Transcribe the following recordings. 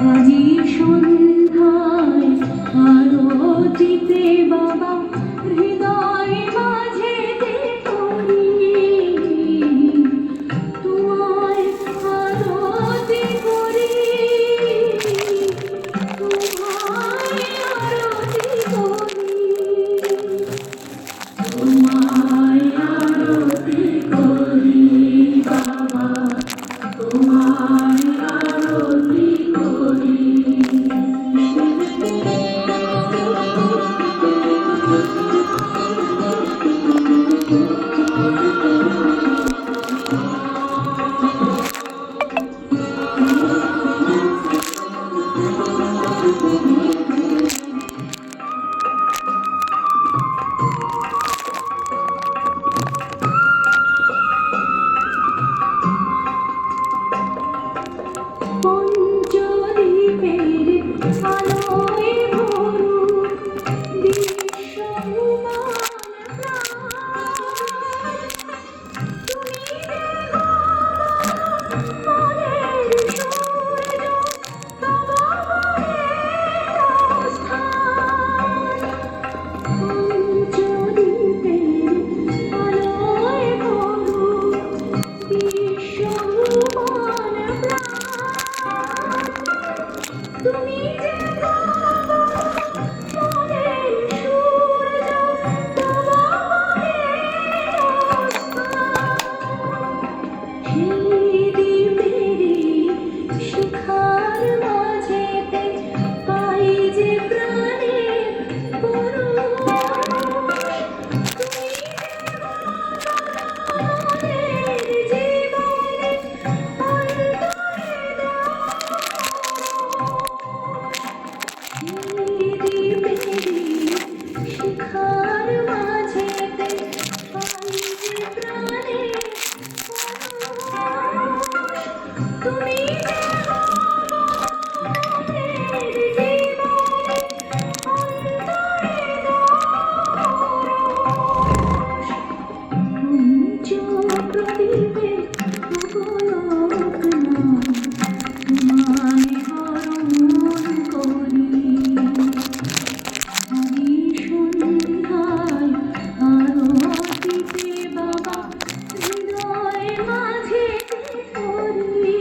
আজি সন্ধ্যায় আরতিতে বাবা হৃদয় মাঝেতে করি তোমায় আরতি করি তোমায় আরতি করি তোমায় আরতি করি বাবা তোমায় আরতি করি পঞ্চদীপের আলোয় ভরুক বিশ্বমান প্রাণ তুমি যে মনের সূর্য তব মনের স্থান পঞ্চদীপের আলোয় ভরুক বিশ্বমান প্রাণ তুমি যে মনের সূর্য তব মনের স্থান সেই দ্বীপেরই শিখার মাঝেতে পাই যে প্রাণের পরশ তুমি যে জীবনে শিখার মাঝেতে পাই যে প্রাণের পরশ তুমি যে মনের জীবনে পঞ্চপ্রদীপে তোমায় বরণ করি আজি সন্ধ্যায় আরতিতে বাবা হৃদয় মাঝেতে করি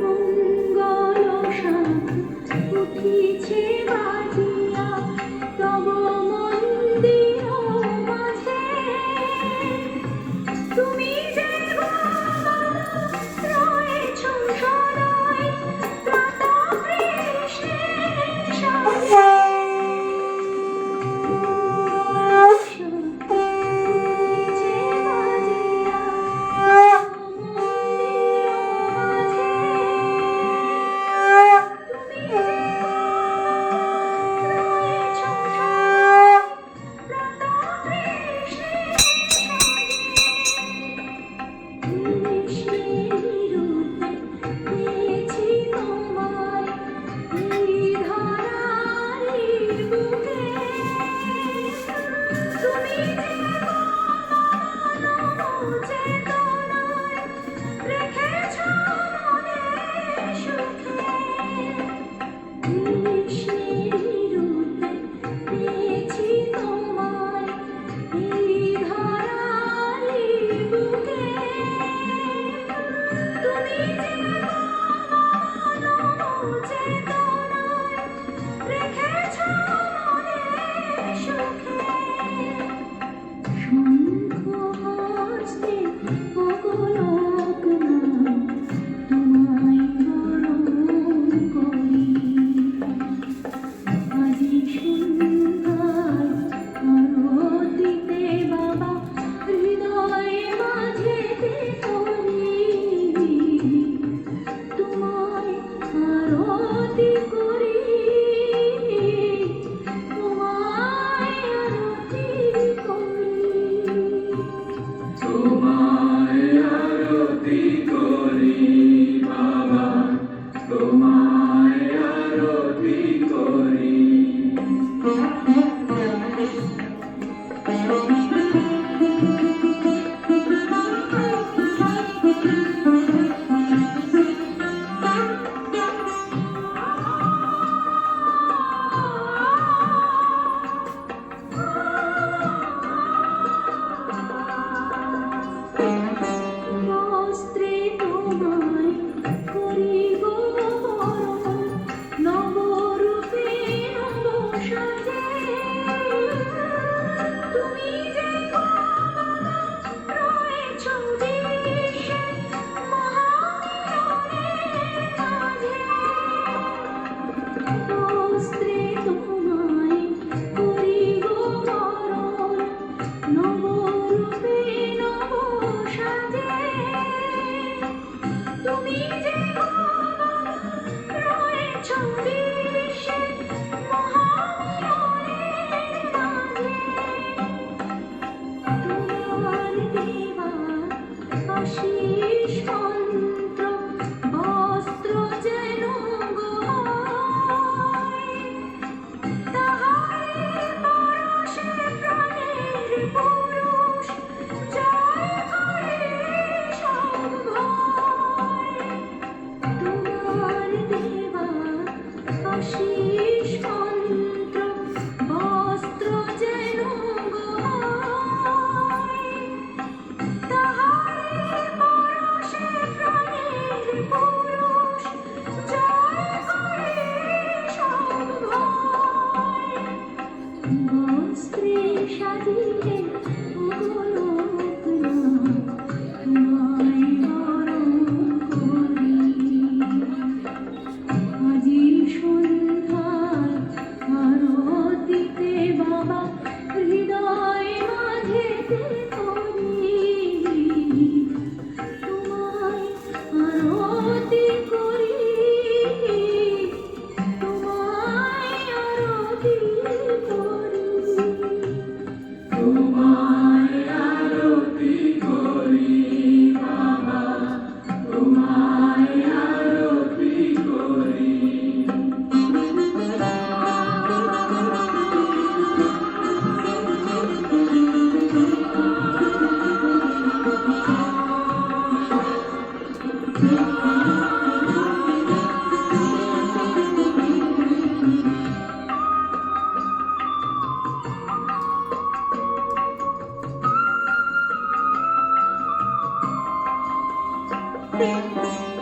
মঙ্গল শান্তি উঠিছে বাজিয়া তব মন্দির মাঝে তুমি যে রয়েছ সদাই প্রাতঃকৃষ্ণের সাথে উঠিছে বাজিয়া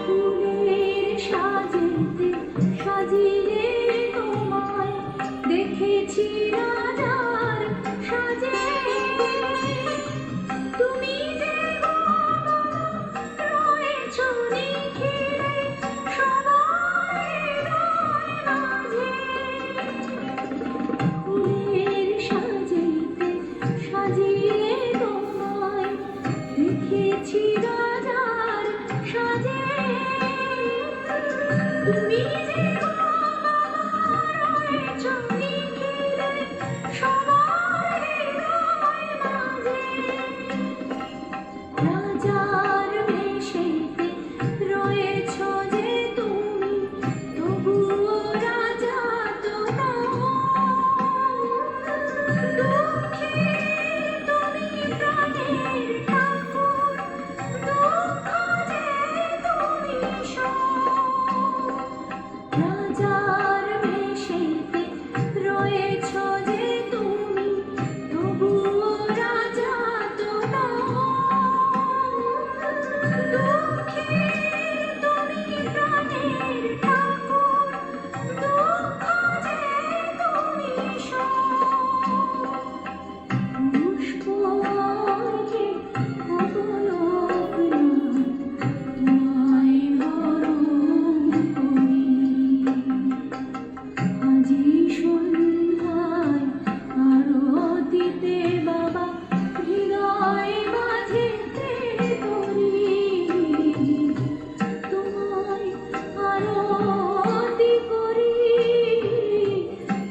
ফুলের সাজেতে সাজিয়ে তোমায় দেখেছি রাজার সাজে। তুমি যে রয়েছ নিখিলে সবার মাঝে। ফুলের সাজেতে সাজিয়ে তোমায় দেখেছি রাজার সাজে। তুমি যে রয়েছ নিখিলে সবার মাঝে। রাজার বেশেতে রয়েছ যে তুমি, তবুও রাজা তো নও। দুঃখী তুমি প্রাণের ঠাকুর, দুঃখ যে তুমি সও। রাজার বেশেতে রয়েছ যে তুমি, তবুও রাজা তো নও। দুঃখী তুমি প্রাণের ঠাকুর, দুঃখ যে তুমি সও। পুষ্পরাগে অবলোক নাই, তোমায় বরণ করি। আজি সন্ধ্যায় আরতিতে বাবা হৃদয় মাঝেতে ধরি। তোমায় আরতি করি,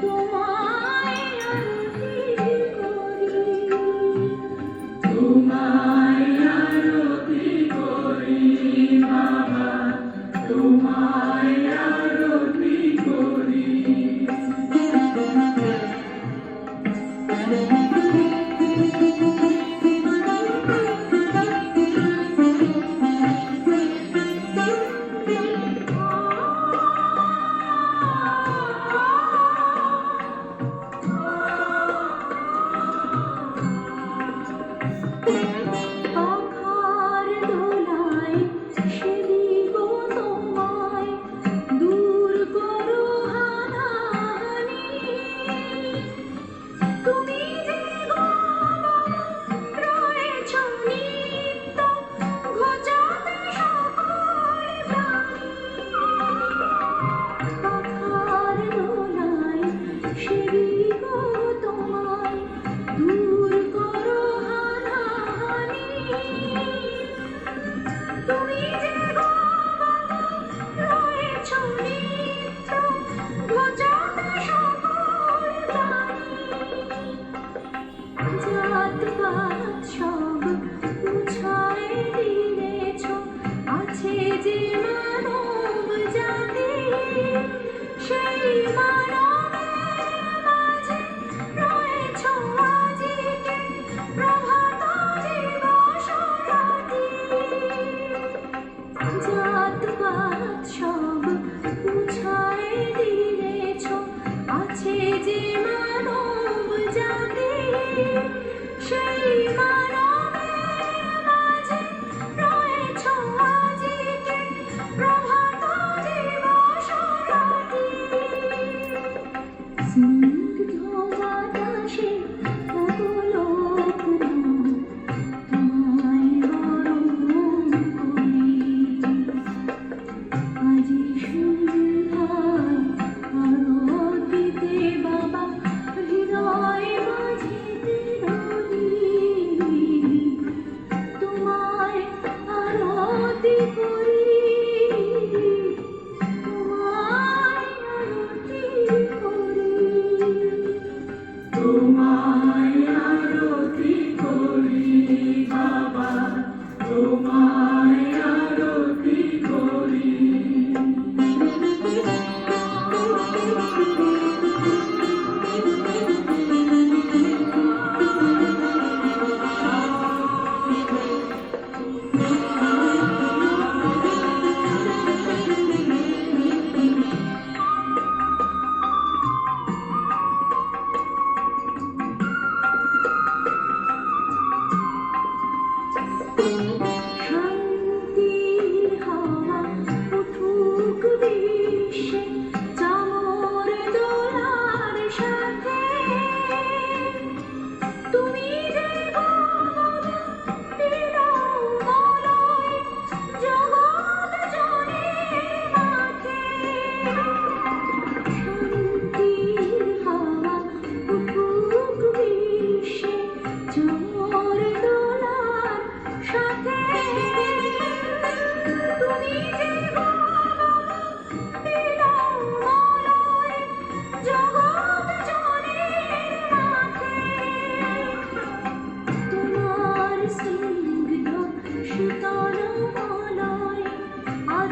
তোমায় আরতি করি। তোমায় আরতি করি বাবা, তোমায় আরতি করি। পাখার দোলায় সেদিব তোমায়, দূর করো হানাহানি। তুমি যে রয়েছ নিত্য ঘোচাতে সকল প্রাণী। পাখার দোলায় সেদিব তোমায়, দূর করো হানাহানি। তুমি যে রয়েছ নিত্য ঘোচাতে সকল প্রাণী। জাতপাত সব মুছায় দিয়েছ, আছে যে মানব জাতি। সেই মানবের মাঝে রয়েছ আজিকে প্রভাত দিবস রাতি। জাতপাত সব মুছায় দিয়েছ, আছে যে মানব জাতি। সেই মানবের মাঝে রয়েছ আজিকে প্রভাত দিবস রাতি। স্নিগ্ধ বাতাসে অবলোক নাই, তোমায় বরণ করি।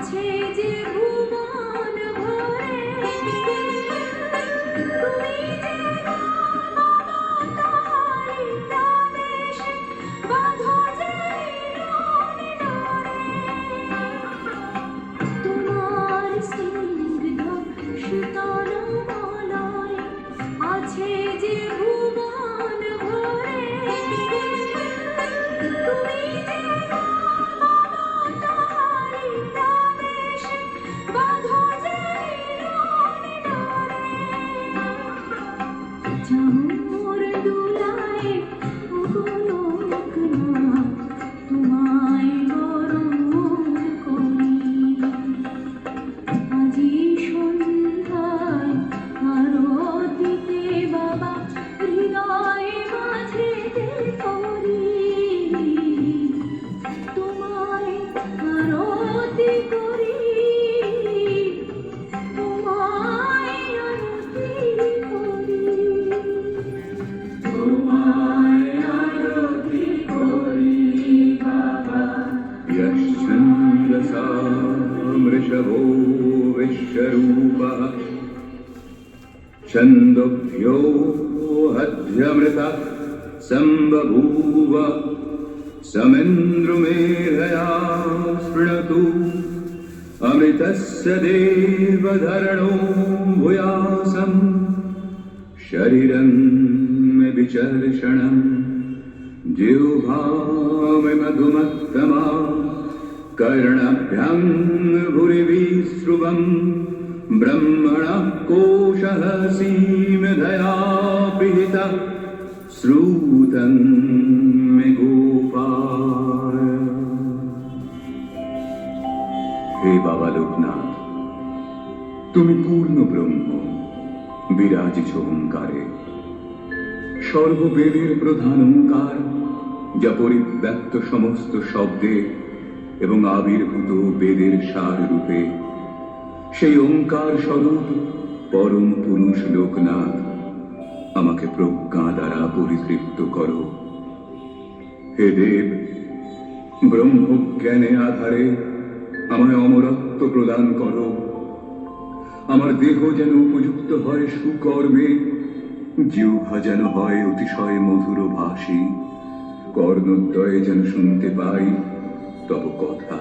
আছে যে ভুবন ভরে তুমি যে মমতারি প্রাদেশে বাঁধো যে নিরনে তোমার স্নিগ্ধ শীতল মলয় আছে যে ভুবন ভরে তুমি যে মমতারি প্রাদেশে বাঁধো যে নিরনে চামর দুলায় গোলকনাথ তোমায় বরণ করি আজি সন্ধ্যায় আরতিতে বাবা হৃদয় মাঝে করি তোমায় আরতি করি তোমায় আরতি করি তোমায় আরতি করি বাবা यश्चन्द्रसा वृषभो विश्वरूपः छन्दोभ्यो हध्यमृतः सम्बभूव समिन्द्रुमेधया स्पृणतु अमृतस्य देवधरणो भूयासम् शरीरं मे विचर्षणम् जिह्वा मे मधुमत्तमा कर्णाभ्यां भूरिविश्रुवम् ब्रह्मणः कोशः सीमधया पिहितः श्रूतं मे गोपाल। हे बाबा लोकनाथ, তুমি পূর্ণ ব্রহ্ম, বিরাজিছ ওঙ্কারে। সর্ববেদের প্রধান ওঙ্কার, যা পরিব্যক্ত সমস্ত শব্দে এবং আবির্ভূত বেদের সার রূপে। সেই ওঙ্কার স্বরূপ পরম পুরুষ লোকনাথ, আমাকে প্রজ্ঞা দ্বারা পরিতৃপ্ত করো। হে দেব, ব্রহ্মজ্ঞানে আধারে আমায় অমরত্ব প্রদান করো। আমার দেহ যেন উপযুক্ত হয় সুকর্মে, জিহ্বা যেন হয় অতিশয় মধুর ভাষী, কর্ণদ্বয়ে যেন শুনতে পাই তব কথা।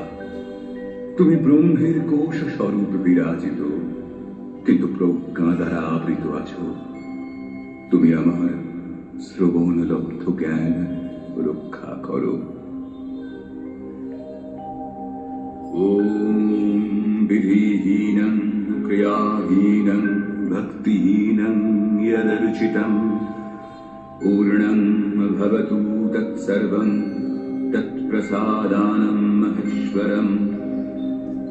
তুমি ব্রহ্মের কোষ স্বরূপ বিরাজিত, কিন্তু প্রজ্ঞা দ্বারা আবৃত আছো। তুমি আমার শ্রবণ লব্ধ জ্ঞান রক্ষা করো। ওম বিধিহীনং ক্রিয়াহীনং ভক্তিহীনং यदर्चितं पूर्णं भवतु तत्सर्वं तत्प्रसादानं महेश्वरम्।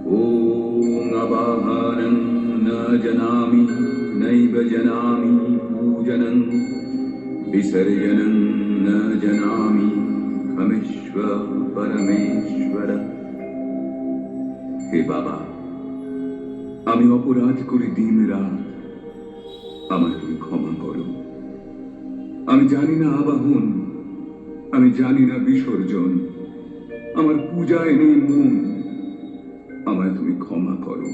ॐ अवाहनं न जनामि नैव जनामि पूजनं विसर्जनं न जनामि क्षमस्व परमेश्वर। हे बाबा, আমি অপরাধ করে দিন রাত, আমায় তুমি ক্ষমা করো। আমি জানি না আবাহন, আমি জানি না বিসর্জন, আমার পূজায় নেই মন, আমায় তুমি ক্ষমা করো।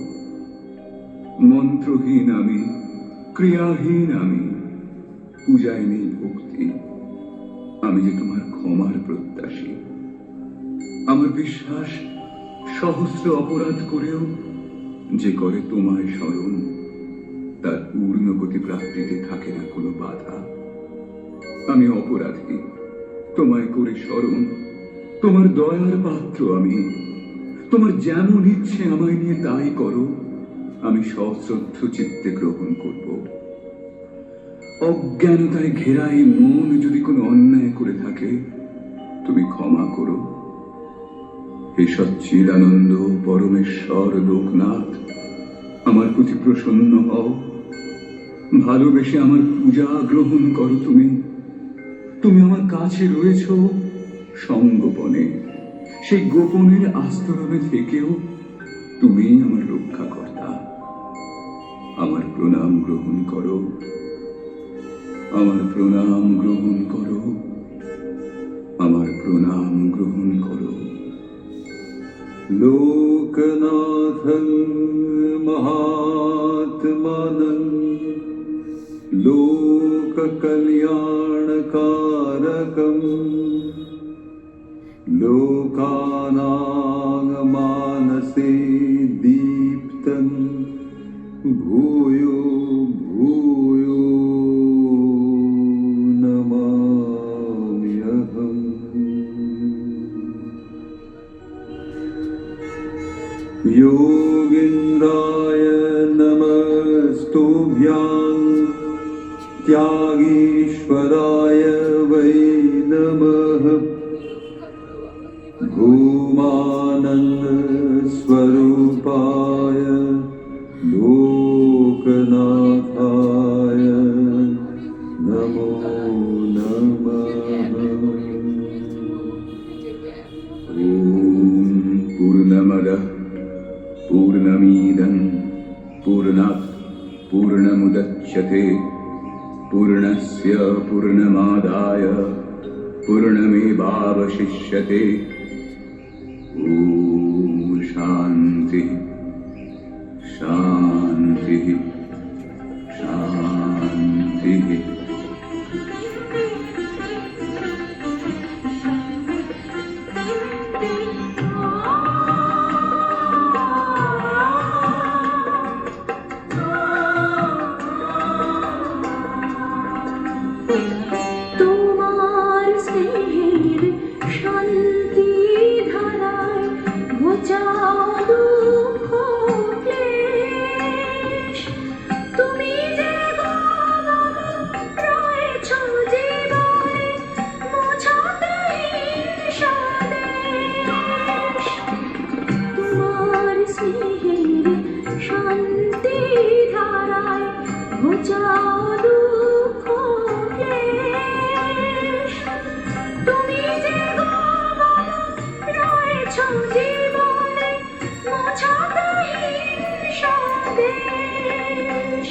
মন্ত্রহীন আমি, ক্রিয়াহীন আমি, পূজায় নেই ভক্তি, আমি যে তোমার ক্ষমার প্রত্যাশী। আমার বিশ্বাস, সহস্র অপরাধ করেও যে করে তোমায় স্মরণ, তার পূর্ণ গতি প্রাপ্তিতে থাকে না কোনো বাধা। আমি অপরাধী, তোমায় করে স্মরণ, তোমার দয়ার পাত্র আমি। তোমার যেমন ইচ্ছে আমায় নিয়ে তাই করো, আমি সশ্রদ্ধ চিত্তে গ্রহণ করব। অজ্ঞানতায় ঘেরাই মন যদি কোনো অন্যায় করে থাকে, তুমি ক্ষমা করো। হে সচ্চিদানন্দ পরমেশ্বর লোকনাথ, আমার প্রতি প্রসন্ন হও। ভালোবেসে আমার পূজা গ্রহণ করো। তুমি তুমি আমার কাছে রয়েছ সঙ্গোপনে, সেই গোপনের আস্তরণে থেকেও তুমি আমার রক্ষাকর্তা। আমার প্রণাম গ্রহণ করো, আমার প্রণাম গ্রহণ করো, আমার প্রণাম গ্রহণ করো। লোকনাথ जगन्नाथं महात्मनं लोककल्याणकारकं लोकानां मानसे दीप्तं भूयो भूयो नमाम्यहम्। योगीन्द्राय नमस्तुभ्यां त्यागीश्वराय वै नमः। भूमानन्दस्वरूपाय लोकनाथाय नमो नमः। ॐ पूर्णमदः पूर्णमिदं पूर्णात् पूर्णमुदच्यते पूर्णस्य पूर्णमादाय पूर्णमेवावशिष्यते। ॐ शान्ति शान्ति शान्तिः। তোমার স্নেহের শান্তি ধারায় ঘোচাও দুঃখ ক্লেশ। তুমি যে রয়েছ জীবনে মোছাতে স্বদেশ। তোমার স্নেহের শান্তি ধারায় ঘোচাও দুঃখ ক্লেশ। তুমি যে রয়েছ জীবনে মোছাতে স্বদেশ।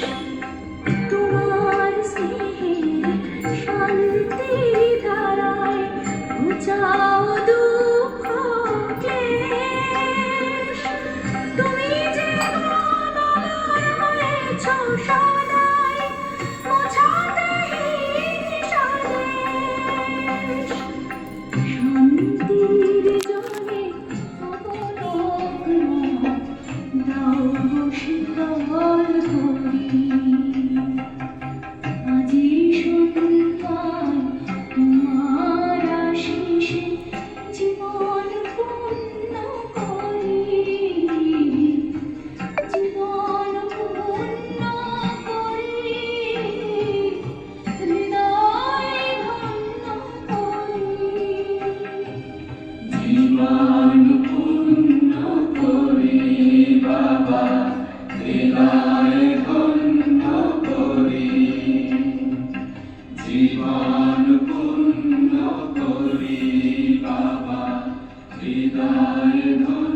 তোমার স্নেহের শান্তি ধারায় ঘোচাও দুঃখ ক্লেশ। তুমি যে রয়েছ সদাই মোছাতে স্বদেশ। শান্তির জলে অবলগ্ন দাও শীতল করি। আজি সন্ধ্যায় তোমার আশিসে জীবন পূর্ণ করি। জীবন পূর্ণ করি, হৃদয় ধন্য করি। জীবন পূর্ণ করি বাবা, হৃদয় ধন্য করি। জীবন পূর্ণ করি বাবা, হৃদয় ধন্য